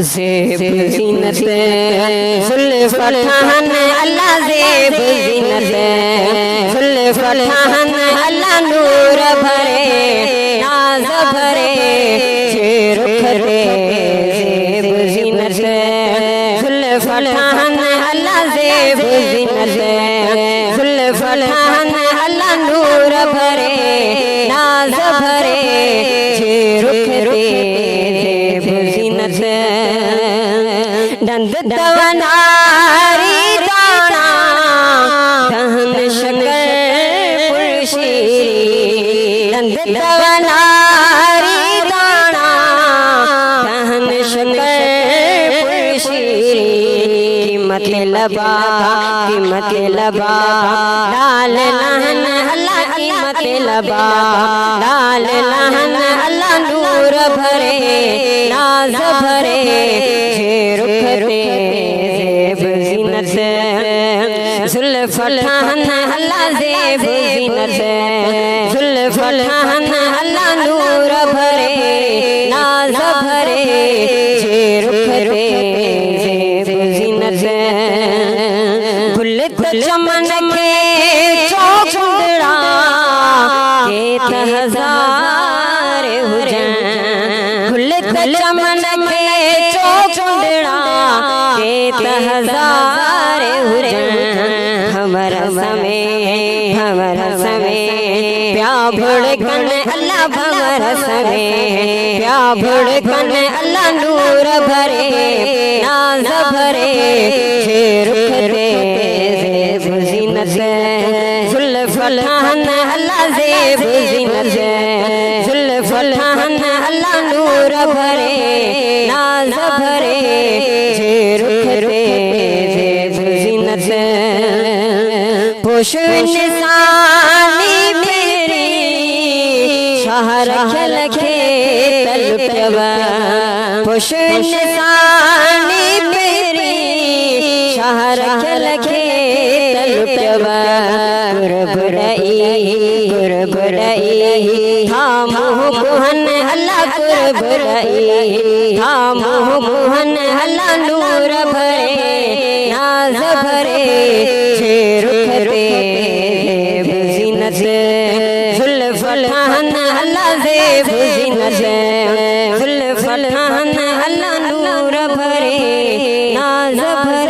ज़ेब ज़ीनत ज़ुल्फ़ ठाहन अल्लाह ज़ेब ज़ीनत ज़ुल्फ़ ठाहन अल्लाह नूर भरे नाज़ भरे रुख रे ज़ेब ज़ीनत ज़ुल्फ़ ठाहन अल्लाह ज़ेब ज़ीनत ज़ुल्फ़ ठाहन अल्लाह नूर भरे नाज़ भरे रुख रे ज़ेब ज़ीनत दंद दवनारी दाना दहन शकर पुरशीरी दंद दवनारी दाना दहन शकर पुरशीरी कीमत लबा लाल लहन अल्लाह कीमत लबा लाल लहन अल्लाह नूर भरे नाज भरे रुख रे ज़ेब ज़ीनत ज़ुल्फ़ ठाहन अल्लाह ज़ेब ज़ीनत ज़ुल्फ़ ठाहन अल्लाह नूर भरे नाज भरे रुख रे ज़ेब ज़ीनत बुलत चमन के चौकुंडड़ा के तहज़ार हुजन बुलत चमन के चौकुंडड़ा के तहज़ार हुजन हमरा समय प्या भुड़कन अल्लाह हमरा समय प्या भुड़कन अल्लाह नूर भरे नाज़ भरे रुख रे ज़ेब ज़ीनत ज़ुल्फ़ ठाहन अल्लाह ज़ेब ज़ीनत ज़ुल्फ़ ठाहन अल्लाह नूर भरे नाज़ भरे रुख रे ज़ेब ज़ीनत पोश निशानी मेरी शहर खलखे तलपवा पोश निशानी मेरी शहर खलखे तलपवा गुरबुरई थामो कुहन अल्लाह गुरबुरई थामो कुहन अल्लाह नूर भरे नाज़ भरे रुख रे ज़ेब ज़ीनत ज़ुल्फ़ ठाहन अल्लाह ज़ेब ज़ीनत ज़ुल्फ़ ठाहन अल्लाह नूर भरे नाज़ भरे